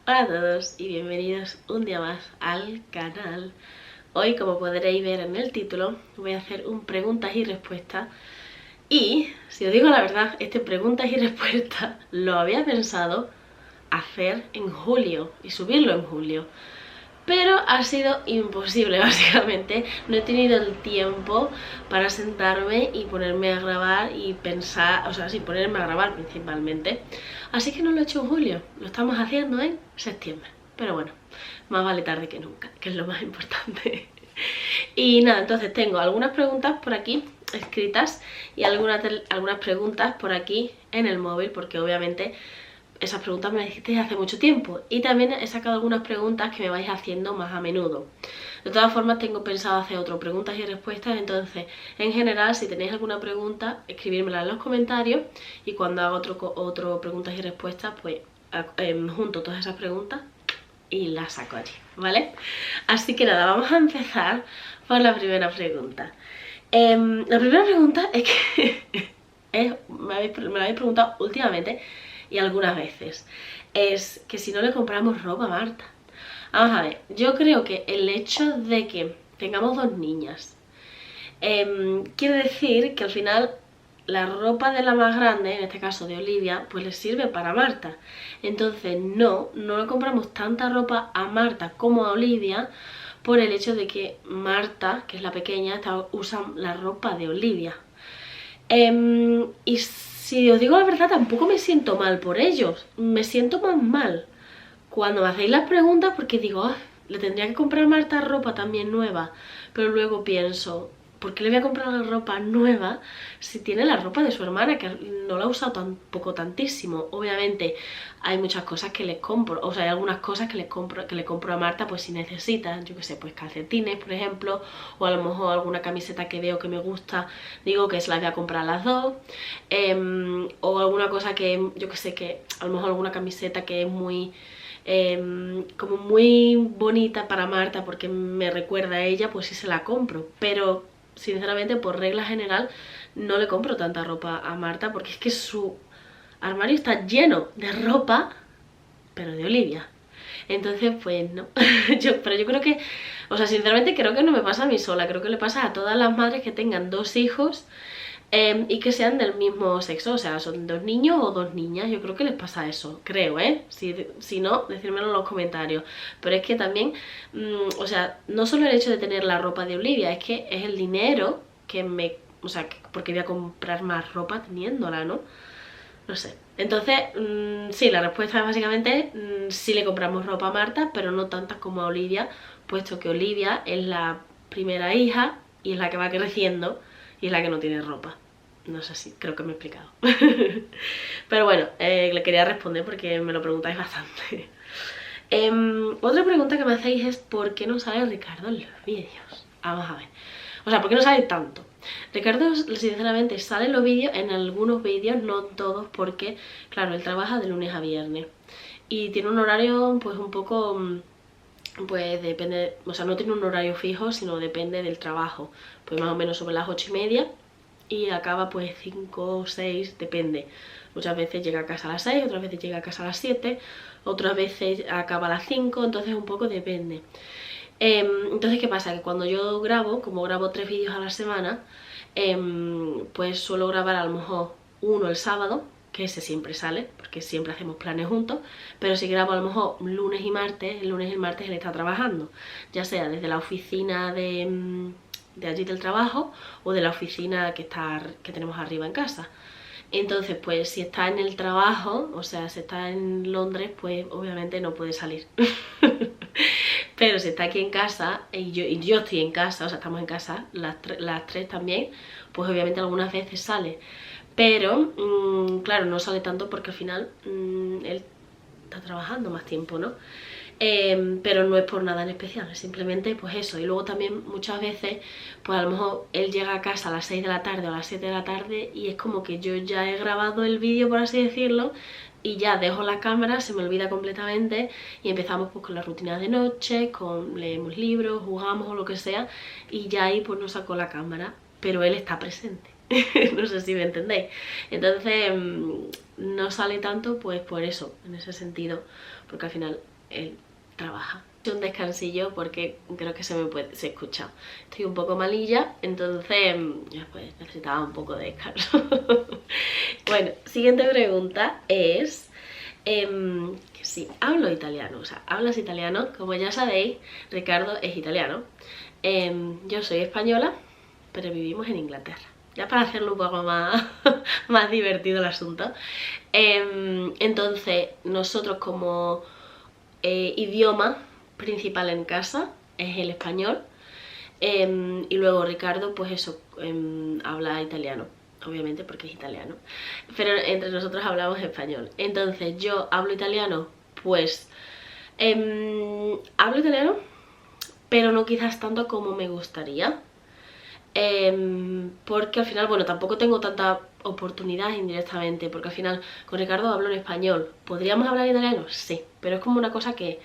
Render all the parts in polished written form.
Hola a todos y bienvenidos un día más al canal. Hoy, como podréis ver en el título, voy a hacer un preguntas y respuestas. Y, si os digo la verdad, este preguntas y respuestas lo había pensado hacer en julio y subirlo en julio. Pero ha sido imposible, básicamente. No he tenido el tiempo para sentarme y ponerme a grabar y pensar, o sea, sí, ponerme a grabar principalmente. Así que no lo he hecho en julio, lo estamos haciendo en septiembre. Pero bueno, más vale tarde que nunca, que es lo más importante. Y nada, entonces tengo algunas preguntas por aquí escritas y algunas preguntas por aquí en el móvil, porque obviamente esas preguntas me las hicisteis hace mucho tiempo. Y también he sacado algunas preguntas que me vais haciendo más a menudo. De todas formas, tengo pensado hacer otro preguntas y respuestas. Entonces, en general, si tenéis alguna pregunta, escribírmela en los comentarios. Y cuando haga otro preguntas y respuestas, pues junto todas esas preguntas y las saco allí, ¿vale? Así que nada, vamos a empezar por la primera pregunta. La primera pregunta es que me la habéis preguntado últimamente y algunas veces. Es que si no le compramos ropa a Marta. Vamos a ver, yo creo que el hecho de que tengamos dos niñas quiere decir que al final la ropa de la más grande, en este caso de Olivia, pues le sirve para Marta. Entonces no le compramos tanta ropa a Marta como a Olivia por el hecho de que Marta, que es la pequeña, usa la ropa de Olivia. Y si os digo la verdad, tampoco me siento mal por ellos. Me siento más mal cuando me hacéis las preguntas porque digo, le tendría que comprar a Marta ropa también nueva. Pero luego pienso, ¿por qué le voy a comprar la ropa nueva si tiene la ropa de su hermana, que no la ha usado tampoco tantísimo? Obviamente hay muchas cosas que les compro, o sea, hay algunas cosas que le compro a Marta pues si necesita, yo que sé, pues calcetines, por ejemplo, o a lo mejor alguna camiseta que veo que me gusta, digo que se las voy a comprar las dos, o alguna cosa que, yo que sé, que a lo mejor alguna camiseta que es muy... como muy bonita para Marta porque me recuerda a ella, pues sí se la compro. Pero sinceramente, por regla general, no le compro tanta ropa a Marta porque es que su armario está lleno de ropa, pero de Olivia. Entonces, pues no. Pero yo creo que, o sea, sinceramente creo que no me pasa a mí sola, creo que le pasa a todas las madres que tengan dos hijos y que sean del mismo sexo, o sea, son dos niños o dos niñas, yo creo que les pasa eso, creo, ¿eh? Si no, decírmelo en los comentarios. Pero es que también, o sea, no solo el hecho de tener la ropa de Olivia, es que es el dinero que me... O sea, porque voy a comprar más ropa teniéndola, ¿no? No sé. Entonces, sí, la respuesta es básicamente sí le compramos ropa a Marta, pero no tantas como a Olivia, puesto que Olivia es la primera hija y es la que va creciendo y es la que no tiene ropa. No sé si creo que me he explicado. Pero bueno, le quería responder porque me lo preguntáis bastante. Otra pregunta que me hacéis es ¿por qué no sale Ricardo en los vídeos? Vamos a ver. O sea, ¿por qué no sale tanto? Ricardo, sinceramente, sale en los vídeos, en algunos vídeos, no todos, porque, claro, él trabaja de lunes a viernes. Y tiene un horario, pues, un poco... Pues depende, o sea, no tiene un horario fijo, sino depende del trabajo. Pues más o menos sobre las 8:30 y acaba pues 5 o 6, depende. Muchas veces llega a casa a las 6, otras veces llega a casa a las 7, otras veces acaba a las 5, entonces un poco depende. Entonces, ¿qué pasa? Que cuando yo grabo, como grabo 3 vídeos a la semana, pues suelo grabar a lo mejor uno el sábado, que ese siempre sale, porque siempre hacemos planes juntos, pero si grabo a lo mejor lunes y martes, el lunes y el martes él está trabajando, ya sea desde la oficina de allí del trabajo o de la oficina que tenemos arriba en casa. Entonces, pues si está en el trabajo, o sea, si está en Londres, pues obviamente no puede salir. Pero si está aquí en casa y yo estoy en casa, o sea, estamos en casa, las tres también, pues obviamente algunas veces sale. Pero, claro, no sale tanto porque al final él está trabajando más tiempo, ¿no? Pero no es por nada en especial, es simplemente pues eso. Y luego también muchas veces, pues a lo mejor él llega a casa a las 6 de la tarde o a las 7 de la tarde y es como que yo ya he grabado el vídeo, por así decirlo, y ya dejo la cámara, se me olvida completamente y empezamos pues con la rutina de noche, leemos libros, jugamos o lo que sea y ya ahí pues no saco la cámara, pero él está presente. No sé si me entendéis. Entonces no sale tanto pues por eso, en ese sentido, porque al final él trabaja. Un descansillo porque creo que se escucha. Estoy un poco malilla, entonces pues, necesitaba un poco de descanso. Bueno, siguiente pregunta es que si hablo italiano. O sea, ¿hablas italiano? Como ya sabéis, Ricardo es italiano. Yo soy española, pero vivimos en Inglaterra. Ya para hacerlo un poco más, más divertido el asunto. Entonces, nosotros como idioma principal en casa es el español, y luego Ricardo pues eso, habla italiano, obviamente porque es italiano, pero entre nosotros hablamos español. Entonces yo hablo italiano, pues hablo italiano, pero no quizás tanto como me gustaría, porque al final, bueno, tampoco tengo tanta oportunidad indirectamente, porque al final con Ricardo hablo en español. ¿Podríamos hablar italiano? Sí, pero es como una cosa que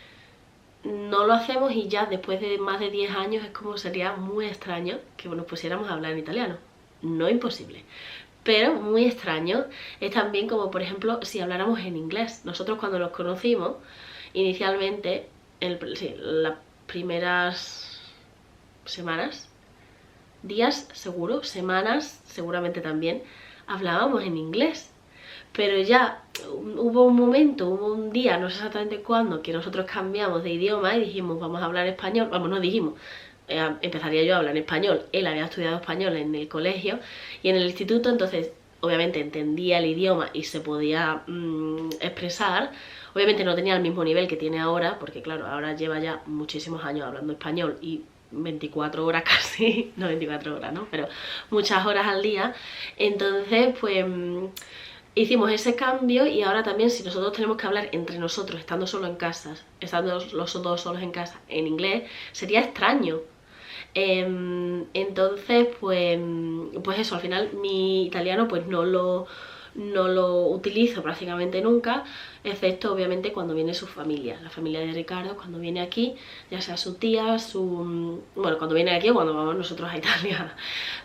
no lo hacemos y ya después de más de 10 años es como sería muy extraño que nos pusiéramos a hablar en italiano. No imposible, pero muy extraño. Es también como, por ejemplo, si habláramos en inglés. Nosotros cuando nos conocimos, inicialmente, las primeras semanas, días seguro, semanas seguramente también, hablábamos en inglés. Pero ya hubo un momento, hubo un día, no sé exactamente cuándo, que nosotros cambiamos de idioma y dijimos vamos a hablar español. Vamos, no dijimos, empezaría yo a hablar en español. Él había estudiado español en el colegio y en el instituto, entonces obviamente entendía el idioma y se podía expresar. Obviamente no tenía el mismo nivel que tiene ahora, porque claro, ahora lleva ya muchísimos años hablando español y 24 horas casi, no 24 horas, ¿no? Pero muchas horas al día. Entonces, pues hicimos ese cambio y ahora también si nosotros tenemos que hablar entre nosotros, estando solo en casa, estando los dos solos en casa en inglés, sería extraño. Entonces, pues eso, al final mi italiano pues no lo utilizo prácticamente nunca, excepto obviamente cuando viene su familia, la familia de Ricardo, cuando viene aquí, ya sea su tía, bueno, cuando viene aquí o cuando vamos nosotros a Italia,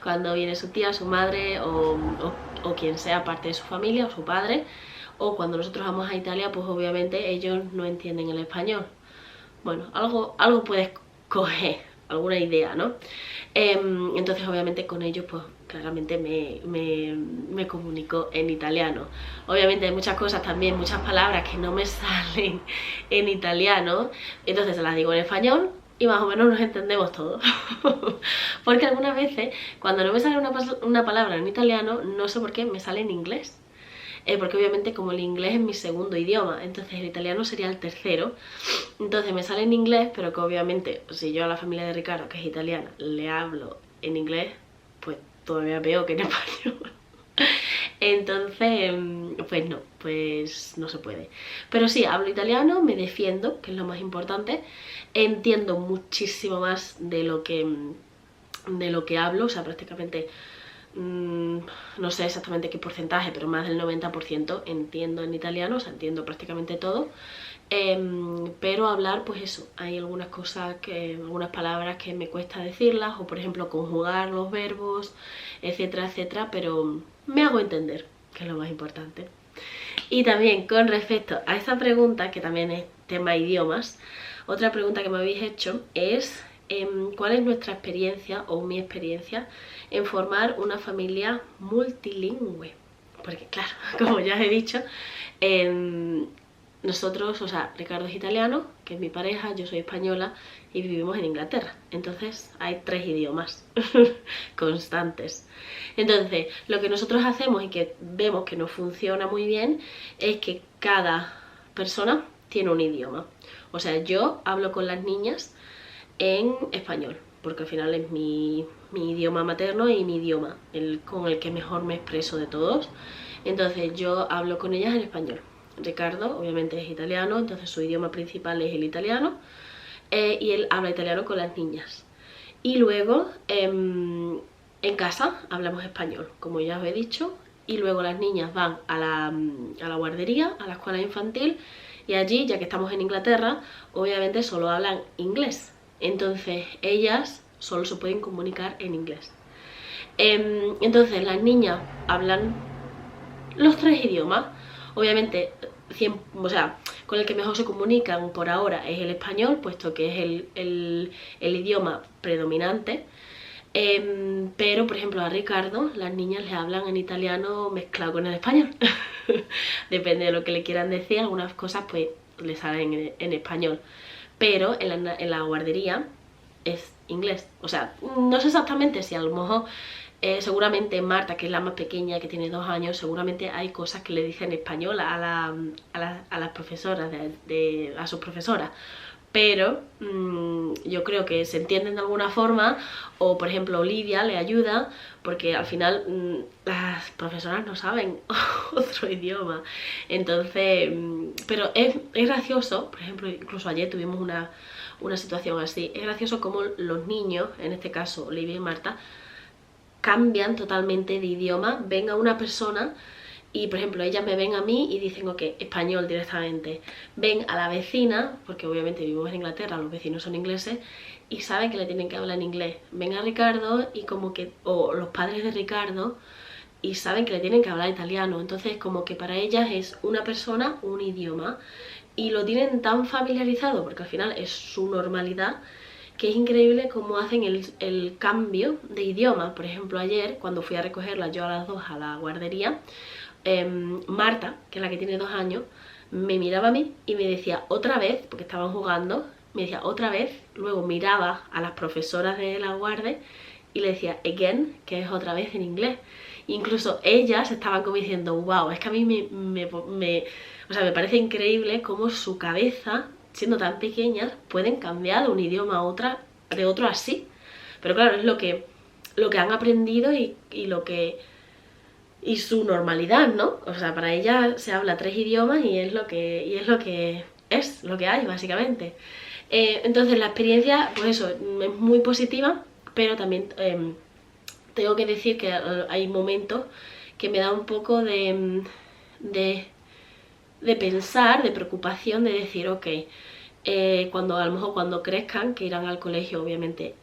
cuando viene su tía, su madre o quien sea parte de su familia o su padre, o cuando nosotros vamos a Italia, pues obviamente ellos no entienden el español. Bueno, algo puedes coger, alguna idea, ¿no? Entonces obviamente con ellos pues claramente me comunico en italiano. Obviamente hay muchas cosas también, muchas palabras que no me salen en italiano, entonces se las digo en español y más o menos nos entendemos todos. Porque algunas veces cuando no me sale una palabra en italiano, no sé por qué me sale en inglés. Porque obviamente como el inglés es mi segundo idioma, entonces el italiano sería el tercero, entonces me sale en inglés, pero que obviamente si yo a la familia de Ricardo, que es italiana, le hablo en inglés, pues todavía peor que en español. Entonces, pues no se puede. Pero sí, hablo italiano, me defiendo, que es lo más importante, entiendo muchísimo más de lo que hablo, o sea, prácticamente no sé exactamente qué porcentaje, pero más del 90% entiendo en italiano, o sea, entiendo prácticamente todo. Pero hablar, pues eso, hay algunas cosas algunas palabras que me cuesta decirlas, o por ejemplo conjugar los verbos, etcétera, etcétera, pero me hago entender, que es lo más importante. Y también con respecto a esta pregunta, que también es tema idiomas, otra pregunta que me habéis hecho es ¿cuál es nuestra experiencia o mi experiencia en formar una familia multilingüe? Porque claro, como ya os he dicho, nosotros, o sea, Ricardo es italiano, que es mi pareja, yo soy española y vivimos en Inglaterra. Entonces hay 3 idiomas constantes. Entonces, lo que nosotros hacemos y que vemos que nos funciona muy bien es que cada persona tiene un idioma. O sea, yo hablo con las niñas en español, porque al final es mi idioma materno y mi idioma, con el que mejor me expreso de todos. Entonces yo hablo con ellas en español. Ricardo obviamente es italiano, entonces su idioma principal es el italiano, y él habla italiano con las niñas. Y luego en casa hablamos español, como ya os he dicho, y luego las niñas van a la guardería, a la escuela infantil, y allí, ya que estamos en Inglaterra, obviamente solo hablan inglés. Entonces ellas solo se pueden comunicar en inglés. Entonces las niñas hablan los 3 idiomas. Obviamente, o sea, con el que mejor se comunican por ahora es el español, puesto que es el idioma predominante. Pero, por ejemplo, a Ricardo las niñas le hablan en italiano mezclado con el español. Depende de lo que le quieran decir, algunas cosas pues le salen en español. Pero en la guardería es inglés. O sea, no sé exactamente si a lo mejor, seguramente Marta, que es la más pequeña, que tiene 2 años, seguramente hay cosas que le dicen en español a las profesoras, a sus profesoras. Pero yo creo que se entienden de alguna forma, o por ejemplo Olivia le ayuda, porque al final las profesoras no saben otro idioma. Entonces, pero es gracioso, por ejemplo, incluso ayer tuvimos una situación así, es gracioso como los niños, en este caso Olivia y Marta, cambian totalmente de idioma, ven a una persona y, por ejemplo, ellas me ven a mí y dicen, ok, español directamente. Ven a la vecina, porque obviamente vivimos en Inglaterra, los vecinos son ingleses, y saben que le tienen que hablar en inglés. Ven a Ricardo y como que, o los padres de Ricardo, y saben que le tienen que hablar italiano. Entonces, como que para ellas es una persona, un idioma. Y lo tienen tan familiarizado, porque al final es su normalidad, que es increíble cómo hacen el cambio de idioma. Por ejemplo, ayer, cuando fui a recogerla yo a las 2 a la guardería, Marta, que es la que tiene 2 años, me miraba a mí y me decía otra vez, porque estaban jugando, me decía otra vez, luego miraba a las profesoras de la guardia y le decía again, que es otra vez en inglés. Incluso ellas estaban como diciendo, wow, es que a mí o sea, me parece increíble cómo su cabeza, siendo tan pequeñas, pueden cambiar de un idioma a otra, de otro así. Pero claro, es lo que han aprendido y lo que... y su normalidad, ¿no? O sea, para ella se habla 3 idiomas y es lo que es lo que hay, básicamente. Entonces la experiencia, pues eso, es muy positiva, pero también tengo que decir que hay momentos que me da un poco de pensar, de preocupación, de decir, ok, cuando a lo mejor cuando crezcan, que irán al colegio obviamente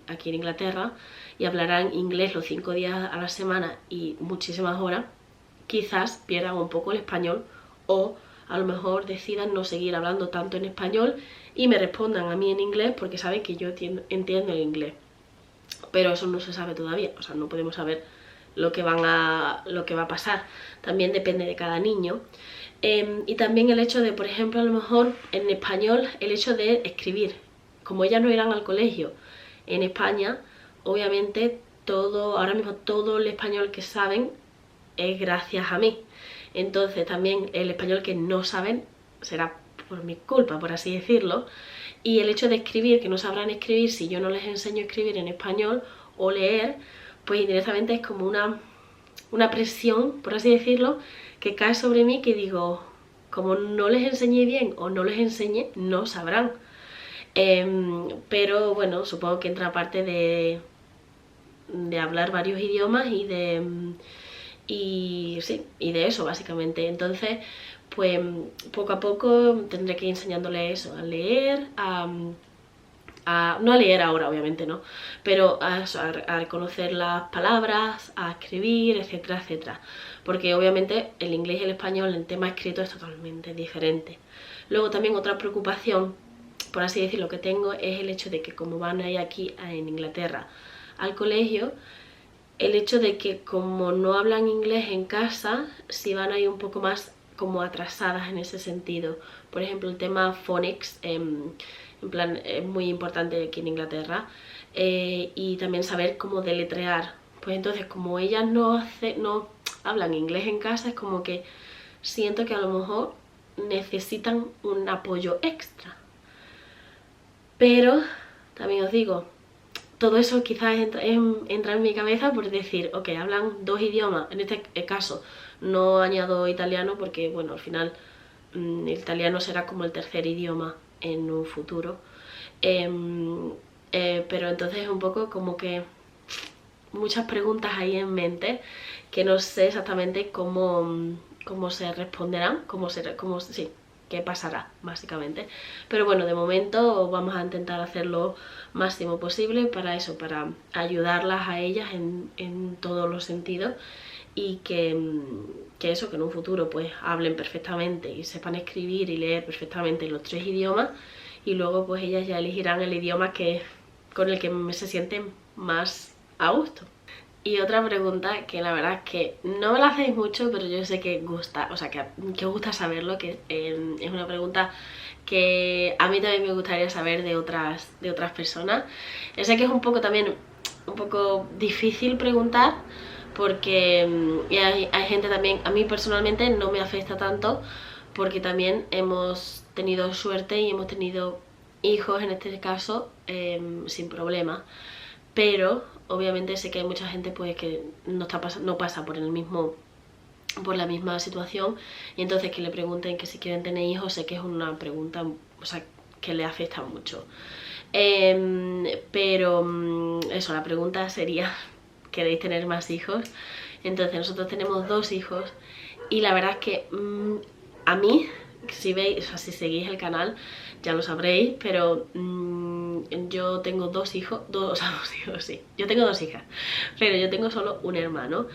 aquí en Inglaterra y hablarán inglés los 5 días a la semana y muchísimas horas, quizás pierdan un poco el español, o a lo mejor decidan no seguir hablando tanto en español y me respondan a mí en inglés porque saben que yo entiendo el inglés. Pero eso no se sabe todavía, o sea, no podemos saber lo que va a pasar. También depende de cada niño. Y también el hecho de, por ejemplo, a lo mejor en español, el hecho de escribir. Como ellas no irán al colegio en España, obviamente ahora mismo todo el español que saben es gracias a mí. Entonces también el español que no saben será por mi culpa, por así decirlo. Y el hecho de escribir, que no sabrán escribir si yo no les enseño a escribir en español o leer, pues indirectamente es como una presión, por así decirlo, que cae sobre mí, que digo, como no les enseñé bien o no les enseñé, no sabrán. Pero bueno, supongo que entra parte de hablar varios idiomas y de eso básicamente. Entonces, pues poco a poco tendré que ir enseñándole eso, a leer, no a leer ahora, obviamente, ¿no? Pero a reconocer las palabras, a escribir, etcétera, etcétera. Porque obviamente el inglés y el español en tema escrito es totalmente diferente. Luego también otra preocupación, por así decirlo, que tengo es el hecho de que como van a ir aquí en Inglaterra al colegio, el hecho de que como no hablan inglés en casa, si van a ir un poco más como atrasadas en ese sentido. Por ejemplo, el tema phonics, en plan, es muy importante aquí en Inglaterra, y también saber cómo deletrear. Pues entonces, como ellas no hablan inglés en casa, es como que siento que a lo mejor necesitan un apoyo extra. Pero también os digo, todo eso quizás entra en mi cabeza por decir, ok, hablan 2 idiomas, en este caso no añado italiano porque, bueno, al final el italiano será como el tercer idioma en un futuro. Pero entonces es un poco como que muchas preguntas ahí en mente que no sé exactamente cómo se responderán, sí, qué pasará básicamente. Pero bueno, de momento vamos a intentar hacer lo máximo posible para eso, para ayudarlas a ellas en todos los sentidos y que que eso, que en un futuro pues hablen perfectamente y sepan escribir y leer perfectamente los 3 idiomas, y luego pues ellas ya elegirán el idioma con el que se sienten más a gusto. Y otra pregunta que la verdad es que no me la hacéis mucho, pero yo sé que gusta, o sea, que os gusta saberlo, que es una pregunta que a mí también me gustaría saber de otras personas. Yo sé que es un poco también, un poco difícil preguntar, porque y hay gente también, a mí personalmente no me afecta tanto, porque también hemos tenido suerte y hemos tenido hijos en este caso sin problema, pero obviamente sé que hay mucha gente pues que no pasa por la misma situación, y entonces que le pregunten que si quieren tener hijos, sé que es una pregunta, o sea, que le afecta mucho. Pero eso, la pregunta sería, ¿queréis tener más hijos? Entonces nosotros tenemos 2 hijos, y la verdad es que a mí, si veis, o sea, si seguís el canal ya lo sabréis, pero yo tengo 2 hijos, o sea, 2 hijos, sí, yo tengo 2 hijas, pero yo tengo solo un hermano,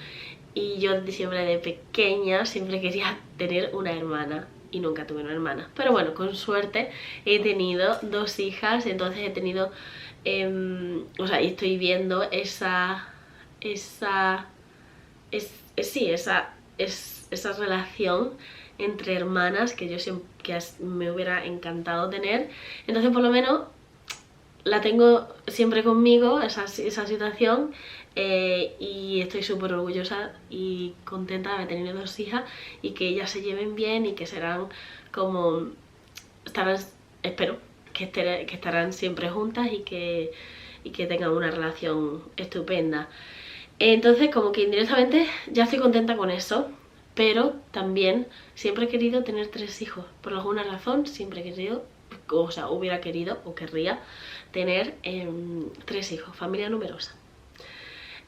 y yo siempre de pequeña siempre quería tener una hermana y nunca tuve una hermana, pero bueno, con suerte he tenido 2 hijas, entonces he tenido, o sea, y estoy viendo esa relación entre hermanas que yo siempre, me hubiera encantado tener. Entonces por lo menos la tengo siempre conmigo, esa situación, y estoy súper orgullosa y contenta de haber tenido 2 hijas y que ellas se lleven bien y que serán como, espero que estarán siempre juntas y que tengan una relación estupenda. Entonces como que indirectamente ya estoy contenta con eso, pero también siempre he querido tener 3 hijos. Por alguna razón siempre he querido, o sea, hubiera querido o querría tener 3 hijos, familia numerosa.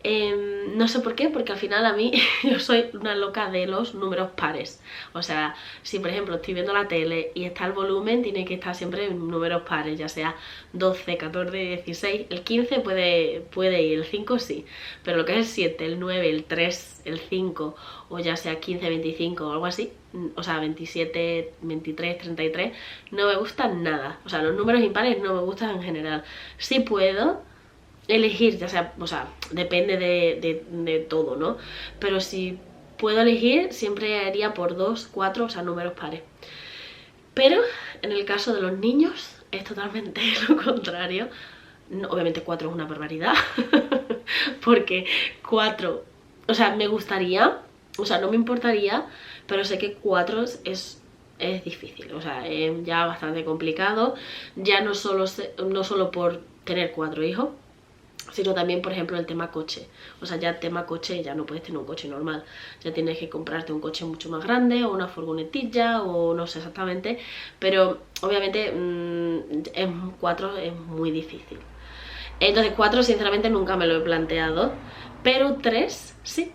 No sé por qué, porque al final a mí yo soy una loca de los números pares. O sea, si por ejemplo estoy viendo la tele y está el volumen, tiene que estar siempre en números pares, ya sea 12, 14, 16, el 15 puede ir, el 5 sí, pero lo que es el 7, el 9, el 3, el 5, o ya sea 15, 25 o algo así, o sea 27, 23, 33, no me gustan nada. O sea, los números impares no me gustan en general. Sí puedo elegir, ya sea, o sea, depende de todo, ¿no? Pero si puedo elegir, siempre haría por 2, 4, o sea, números pares. Pero en el caso de los niños es totalmente lo contrario. Obviamente 4 es una barbaridad, porque 4, o sea, me gustaría, o sea, no me importaría, pero sé que 4 es difícil, o sea, es ya bastante complicado, ya no solo por tener 4 hijos, sino también, por ejemplo, el tema coche. O sea, ya el tema coche, ya no puedes tener un coche normal, ya tienes que comprarte un coche mucho más grande, o una furgonetilla, o no sé exactamente, pero obviamente en 4 es muy difícil. Entonces 4 sinceramente nunca me lo he planteado, pero 3 sí.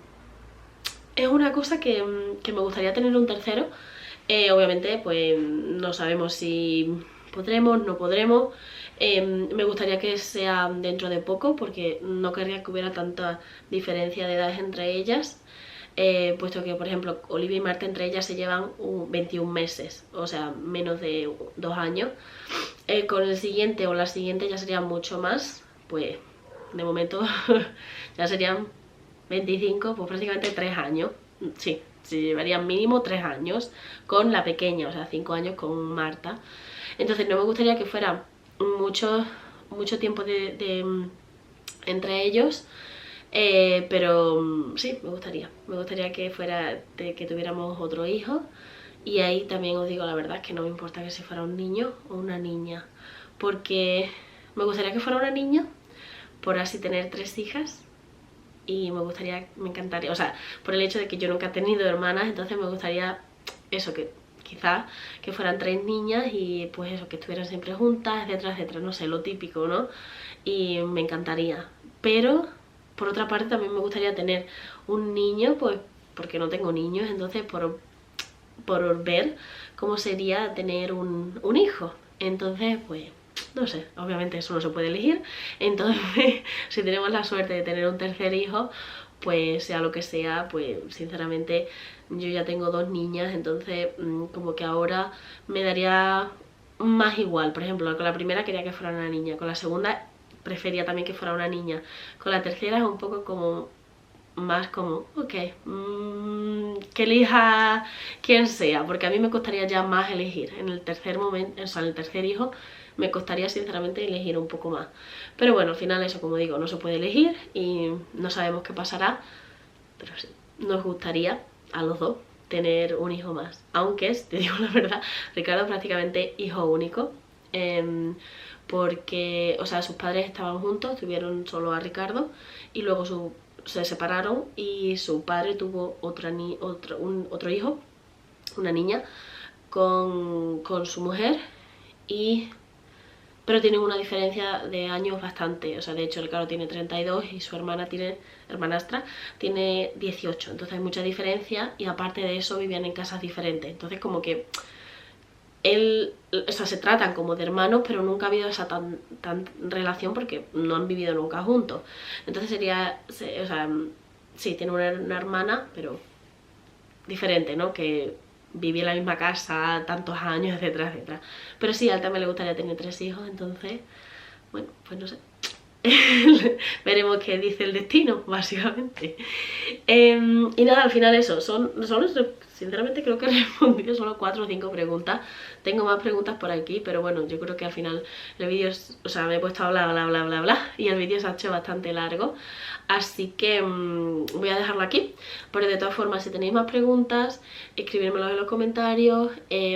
Es una cosa que me gustaría tener un tercero. Obviamente pues no sabemos si podremos, no podremos. Me gustaría que sea dentro de poco, porque no querría que hubiera tanta diferencia de edades entre ellas, puesto que por ejemplo Olivia y Marta entre ellas se llevan 21 meses, o sea menos de 2 años. Con el siguiente o la siguiente ya sería mucho más, pues de momento ya serían 25, pues prácticamente 3 años, sí, se llevarían mínimo 3 años con la pequeña, o sea 5 años con Marta. Entonces no me gustaría que fuera mucho tiempo entre ellos, pero sí, me gustaría que fuera que tuviéramos otro hijo. Y ahí también os digo la verdad, que no me importa que si fuera un niño o una niña, porque me gustaría que fuera una niña por así tener 3 hijas, y me encantaría, o sea, por el hecho de que yo nunca he tenido hermanas, entonces me gustaría eso, que quizás que fueran 3 niñas y pues eso, que estuvieran siempre juntas, etcétera, etcétera, no sé, lo típico, ¿no? Y me encantaría. Pero por otra parte también me gustaría tener un niño, pues porque no tengo niños, entonces por ver cómo sería tener un hijo. Entonces pues no sé, obviamente eso no se puede elegir. Entonces si tenemos la suerte de tener un tercer hijo, pues sea lo que sea, pues sinceramente yo ya tengo 2 niñas, entonces como que ahora me daría más igual. Por ejemplo, con la primera quería que fuera una niña, con la segunda prefería también que fuera una niña, con la tercera es un poco como más como, ok, que elija quien sea, porque a mí me costaría ya más elegir. En el tercer momento, o sea, en el tercer hijo, me costaría sinceramente elegir un poco más. Pero bueno, al final eso, como digo, no se puede elegir y no sabemos qué pasará, pero sí, nos gustaría a los dos tener un hijo más. Aunque, te digo la verdad, Ricardo es prácticamente hijo único. Porque, o sea, sus padres estaban juntos, tuvieron solo a Ricardo y luego se separaron y su padre tuvo otro hijo, una niña, con su mujer, pero tienen una diferencia de años bastante. O sea, de hecho Ricardo tiene 32 y su hermanastra tiene 18, entonces hay mucha diferencia y aparte de eso vivían en casas diferentes, entonces como que o sea, se tratan como de hermanos, pero nunca ha habido esa tan relación porque no han vivido nunca juntos. Entonces o sea, sí, tiene una hermana, pero diferente, ¿no? Que vivía en la misma casa tantos años, etcétera, etcétera. Pero sí, a él también le gustaría tener 3 hijos, entonces, bueno, pues no sé. Veremos qué dice el destino, básicamente. Y nada, al final eso, sinceramente creo que he respondido solo 4 o 5 preguntas. Tengo más preguntas por aquí, pero bueno, yo creo que al final el vídeo o sea, me he puesto a hablar, bla, bla, bla, bla, y el vídeo se ha hecho bastante largo. Así que voy a dejarlo aquí, pero de todas formas, si tenéis más preguntas, escribírmelo en los comentarios,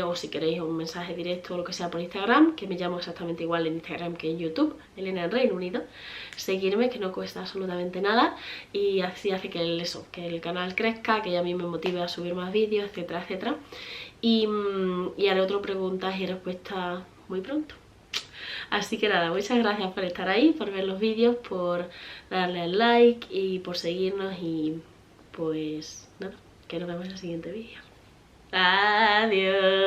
o si queréis un mensaje directo o lo que sea por Instagram, que me llamo exactamente igual en Instagram que en YouTube, Elena en Reino Unido. Seguirme, que no cuesta absolutamente nada, y así hace que el canal crezca, que a mí me motive a subir más vídeos, etcétera, etcétera. Y haré otras preguntas y respuestas muy pronto. Así que nada, muchas gracias por estar ahí, por ver los vídeos, por darle al like y por seguirnos, y pues nada, que nos vemos en el siguiente vídeo. Adiós.